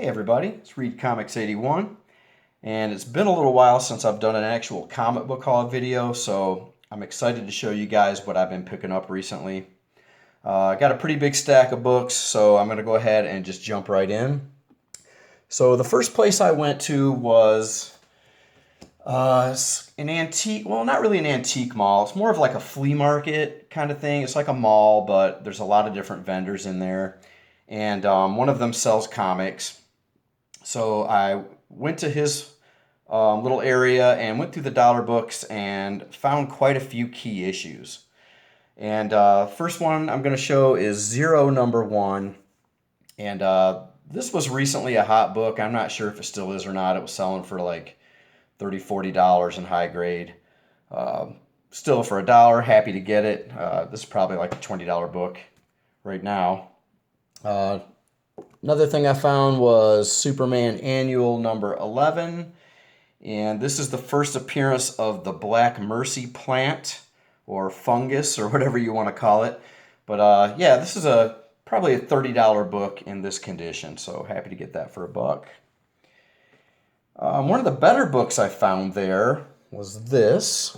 Hey everybody, it's Reed Comics 81, and it's been a little while since I've done an actual comic book haul video, so I'm excited to show you guys what I've been picking up recently. I got a pretty big stack of books, so I'm going to go ahead and just jump right in. So the first place I went to was an antique, well, not really an antique mall. It's more of like a flea market kind of thing. It's like a mall, but there's a lot of different vendors in there, and one of them sells comics. So I went to his little area and went through the dollar books and found quite a few key issues. And first one I'm going to show is Zero #1. And this was recently a hot book. I'm not sure if it still is or not. It was selling for like $30–40 in high grade. Still for $1, happy to get it. This is probably like a $20 book right now. Another thing I found was Superman Annual number 11, and this is the first appearance of the Black Mercy plant, or fungus, or whatever you want to call it. But yeah, this is probably a $30 book in this condition, so happy to get that for $1. One of the better books I found there was this,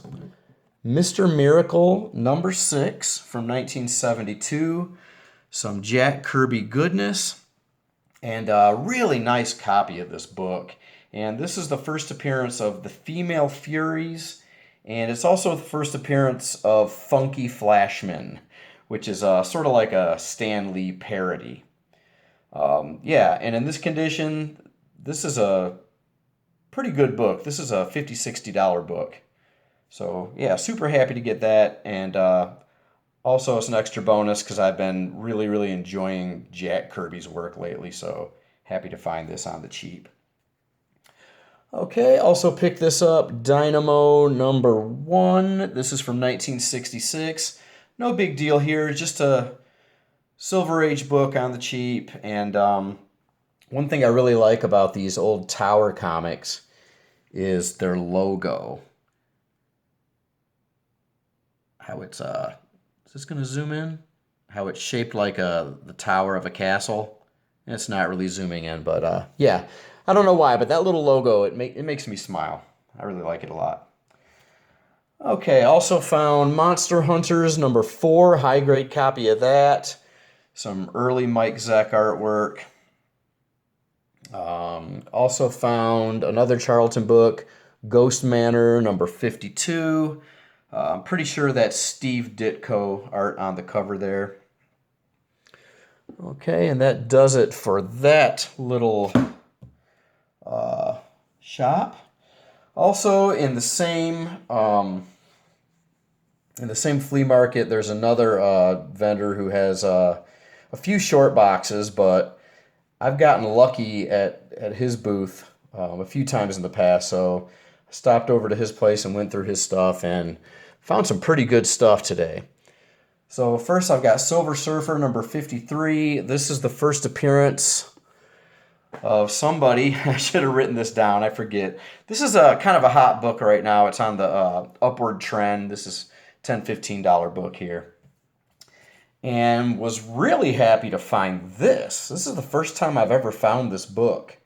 Mr. Miracle number 6 from 1972, some Jack Kirby goodness. And a really nice copy of this book. And this is the first appearance of the Female Furies. And it's also the first appearance of Funky Flashman, which is sort of like a Stan Lee parody. Yeah, and in this condition, this is a pretty good book. This is a $50–60 book. So yeah, super happy to get that. And also, it's an extra bonus because I've been really enjoying Jack Kirby's work lately, so happy to find this on the cheap. Okay, also picked this up, Dynamo number 1. This is from 1966. No big deal here, just a Silver Age book on the cheap. And one thing I really like about these old Tower comics is their logo. How it's is this going to zoom in? How it's shaped like the tower of a castle. It's not really zooming in, but yeah. I don't know why, but that little logo, it makes me smile. I really like it a lot. Okay, also found Monster Hunters number 4, high-grade copy of that. Some early Mike Zeck artwork. Also found another Charlton book, Ghost Manor number 52. I'm pretty sure that's Steve Ditko art on the cover there. Okay, and that does it for that little shop. Also, in the same flea market, there's another vendor who has a few short boxes, but I've gotten lucky at his booth a few times in the past, so I stopped over to his place and went through his stuff and found some pretty good stuff today. So first I've got Silver Surfer number 53. This is the first appearance of somebody. I should have written this down. I forget. This is a kind of a hot book right now. It's on the upward trend. This is $10–15 book here. And was really happy to find this. This is the first time I've ever found this book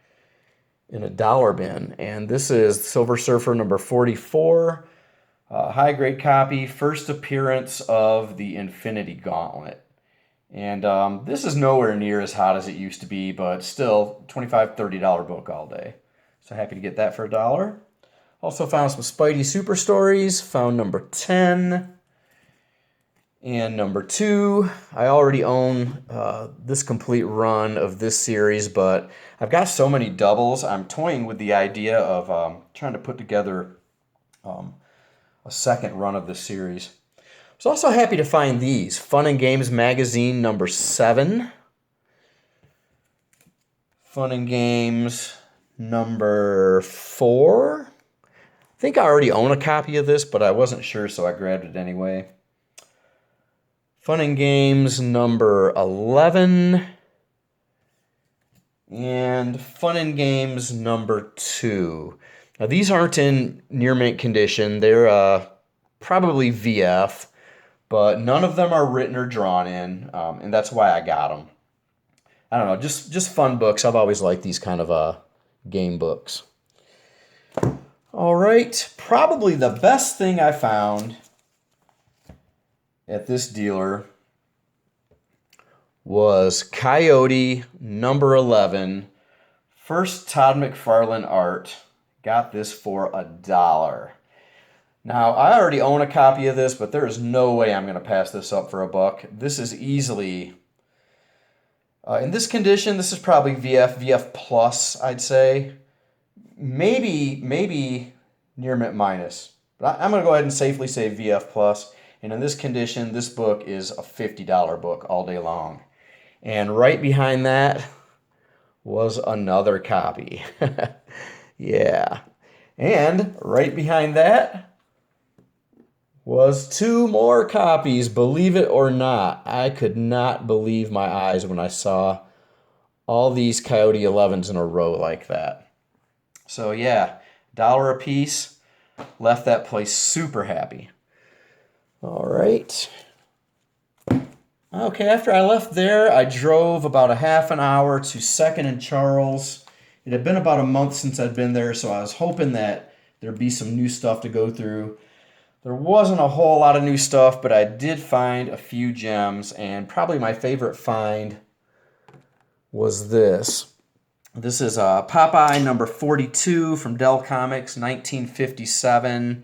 in a dollar bin. And this is Silver Surfer number 44. High-grade copy, first appearance of the Infinity Gauntlet. And this is nowhere near as hot as it used to be, but still $25–30 book all day. So happy to get that for $1. Also found some Spidey Super Stories, found number 10 and number 2. I already own this complete run of this series, but I've got so many doubles, I'm toying with the idea of trying to put together a second run of this series. I was also happy to find these. Fun and Games Magazine number 7. Fun and Games number 4. I think I already own a copy of this, but I wasn't sure, so I grabbed it anyway. Fun and Games number 11. And Fun and Games number 2. Now, these aren't in near mint condition. They're probably VF, but none of them are written or drawn in, and that's why I got them. I don't know, just fun books. I've always liked these kind of game books. All right, probably the best thing I found at this dealer was Coyote number 11. First Todd McFarlane art. Got this for $1. Now, I already own a copy of this, but there is no way I'm going to pass this up for $1. This is easily, in this condition, this is probably VF plus, I'd say. Maybe near mint minus. But I'm going to go ahead and safely say VF plus. And in this condition, this book is a $50 book all day long. And right behind that was another copy. Yeah. And right behind that was 2 more copies, believe it or not. I could not believe my eyes when I saw all these Coyote 11s in a row like that. So yeah, $1 a piece. Left that place super happy. All right. Okay, after I left there, I drove about a half an hour to 2nd and Charles. It had been about a month since I'd been there, so I was hoping that there'd be some new stuff to go through. There wasn't a whole lot of new stuff, but I did find a few gems, and probably my favorite find was this. This is Popeye number 42 from Dell Comics, 1957.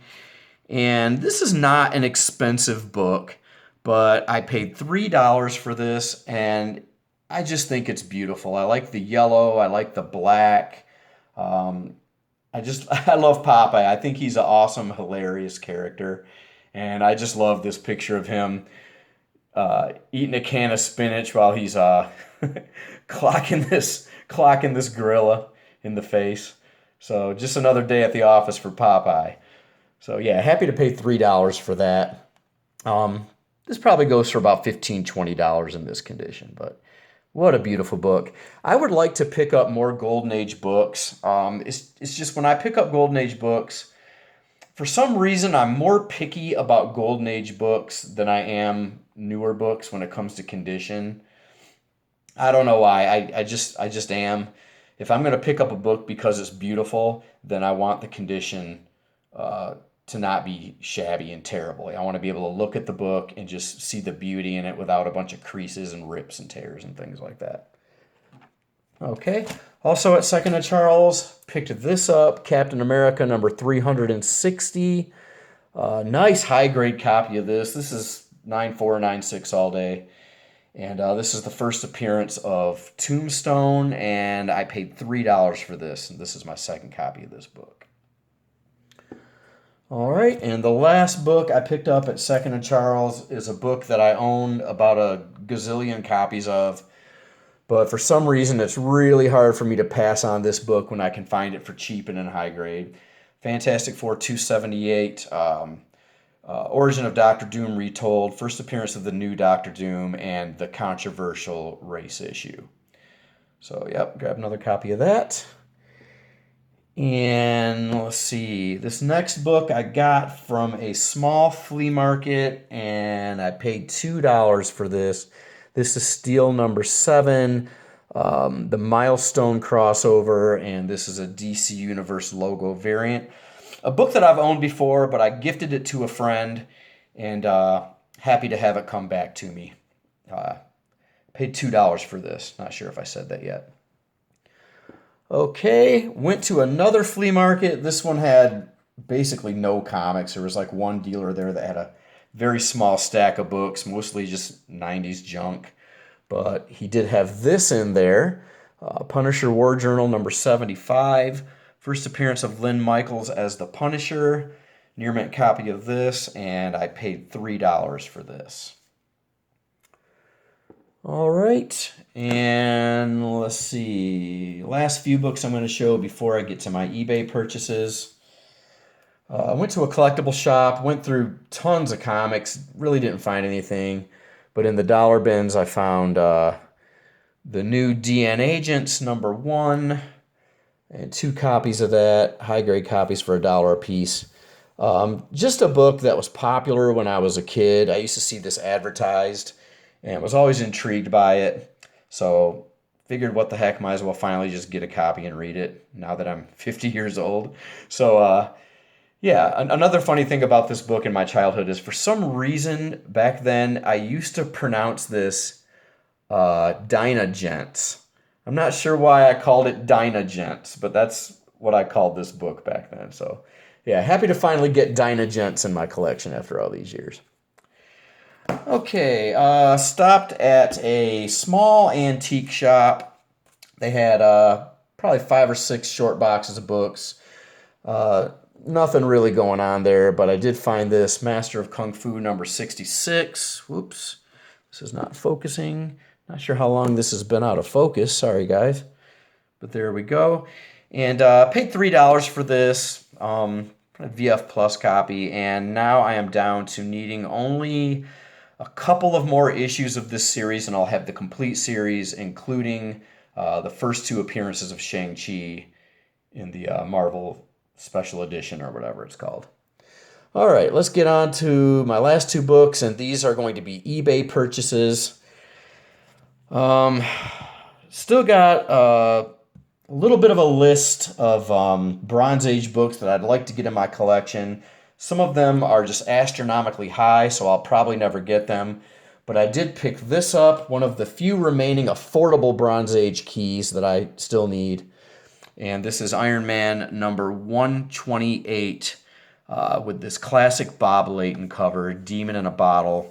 And this is not an expensive book, but I paid $3 for this, and I just think it's beautiful. I like the yellow. I like the black. I love Popeye. I think he's an awesome, hilarious character. And I just love this picture of him eating a can of spinach while he's clocking this gorilla in the face. So just another day at the office for Popeye. So yeah, happy to pay $3 for that. This probably goes for about $15, $20 in this condition, but what a beautiful book. I would like to pick up more Golden Age books. It's just when I pick up Golden Age books, for some reason I'm more picky about Golden Age books than I am newer books when it comes to condition. I don't know why. I just am. If I'm going to pick up a book because it's beautiful, then I want the condition to not be shabby and terrible. I want to be able to look at the book and just see the beauty in it without a bunch of creases and rips and tears and things like that. Okay. Also at 2nd and Charles, picked this up, Captain America number 360. Nice high-grade copy of this. This is 9.4, 9.6 all day. And this is the first appearance of Tombstone, and I paid $3 for this, and this is my second copy of this book. All right, and the last book I picked up at 2nd and Charles is a book that I own about a gazillion copies of, but for some reason it's really hard for me to pass on this book when I can find it for cheap and in high grade. Fantastic Four 278, Origin of Doctor Doom Retold, first appearance of the new Doctor Doom, and the controversial race issue. So, yep, grab another copy of that. And let's see, this next book I got from a small flea market, and I paid $2 for this. This is Steel number 7, the Milestone crossover, and this is a DC Universe logo variant. A book that I've owned before, but I gifted it to a friend, and happy to have it come back to me. Paid $2 for this. Not sure if I said that yet. Okay, went to another flea market. This one had basically no comics. There was like one dealer there that had a very small stack of books, mostly just 90s junk. But he did have this in there, Punisher War Journal number 75. First appearance of Lynn Michaels as the Punisher. Near mint copy of this, and I paid $3 for this. All right, and let's see. Last few books I'm going to show before I get to my eBay purchases. I went to a collectible shop, went through tons of comics, really didn't find anything. But in the dollar bins, I found the new Dynagent number 1 and 2 copies of that, high-grade copies for $1 a piece. Just a book that was popular when I was a kid. I used to see this advertised and was always intrigued by it. So figured what the heck, might as well finally just get a copy and read it now that I'm 50 years old. So, yeah, another funny thing about this book in my childhood is for some reason back then I used to pronounce this Dynagent. I'm not sure why I called it Dynagent, but that's what I called this book back then. So, yeah, happy to finally get Dynagents in my collection after all these years. Okay, stopped at a small antique shop. They had probably 5 or 6 short boxes of books. Nothing really going on there, but I did find this Master of Kung Fu number 66. Whoops, this is not focusing. Not sure how long this has been out of focus. Sorry, guys. But there we go. And paid $3 for this VF Plus copy, and now I am down to needing only a couple of more issues of this series, and I'll have the complete series, including the first 2 appearances of Shang-Chi in the Marvel Special Edition or whatever it's called. All right, let's get on to my last 2 books, and these are going to be eBay purchases. Still got a little bit of a list of Bronze Age books that I'd like to get in my collection. Some of them are just astronomically high, so I'll probably never get them. But I did pick this up, one of the few remaining affordable Bronze Age keys that I still need. And this is Iron Man number 128 with this classic Bob Layton cover, Demon in a Bottle.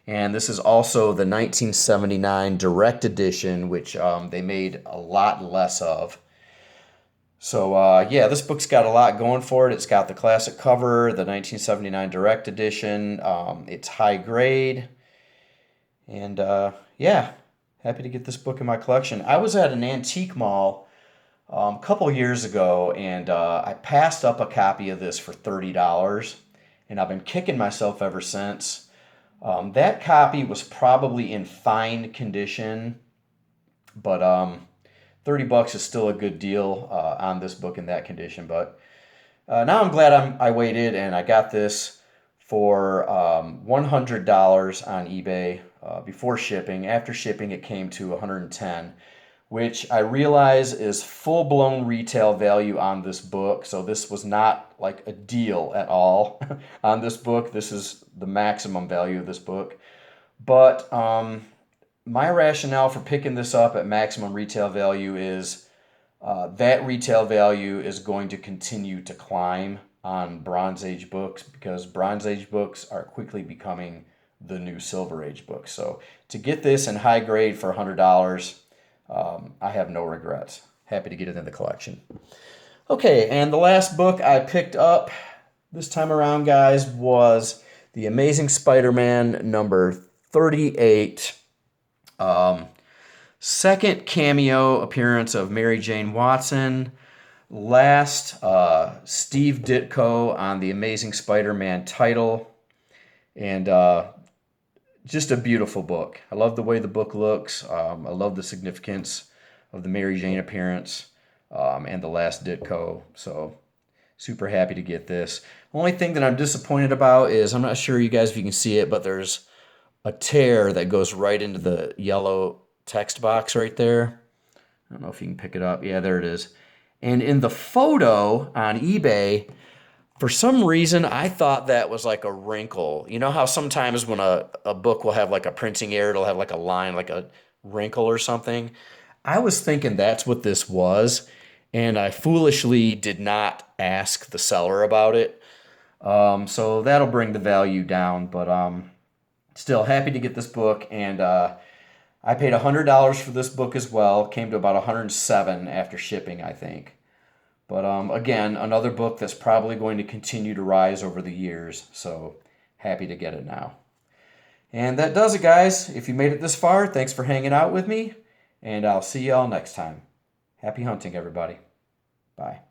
And this is also the 1979 direct edition, which they made a lot less of. So, yeah, this book's got a lot going for it. It's got the classic cover, the 1979 direct edition. It's high grade. And, yeah, happy to get this book in my collection. I was at an antique mall a couple years ago, and I passed up a copy of this for $30. And I've been kicking myself ever since. That copy was probably in fine condition, but $30 is still a good deal on this book in that condition. But now I'm glad I waited, and I got this for $100 on eBay before shipping. After shipping, it came to $110, which I realize is full-blown retail value on this book. So this was not like a deal at all on this book. This is the maximum value of this book. But my rationale for picking this up at maximum retail value is that retail value is going to continue to climb on Bronze Age books, because Bronze Age books are quickly becoming the new Silver Age books. So to get this in high grade for $100, I have no regrets. Happy to get it in the collection. Okay, and the last book I picked up this time around, guys, was The Amazing Spider-Man number 38. Second cameo appearance of Mary Jane Watson. Last, Steve Ditko on the Amazing Spider-Man title. And just a beautiful book. I love the way the book looks. I love the significance of the Mary Jane appearance and the last Ditko. So super happy to get this. Only thing that I'm disappointed about is, I'm not sure you guys if you can see it, but there's a tear that goes right into the yellow text box right there. I don't know if you can pick it up. Yeah, there it is. And in the photo on eBay, for some reason, I thought that was like a wrinkle. You know how sometimes when a book will have like a printing error, it'll have like a line, like a wrinkle or something. I was thinking that's what this was, and I foolishly did not ask the seller about it. So that'll bring the value down, but still happy to get this book, and I paid $100 for this book as well. Came to about $107 after shipping, I think. But again, another book that's probably going to continue to rise over the years, so happy to get it now. And that does it, guys. If you made it this far, thanks for hanging out with me, and I'll see y'all next time. Happy hunting, everybody. Bye.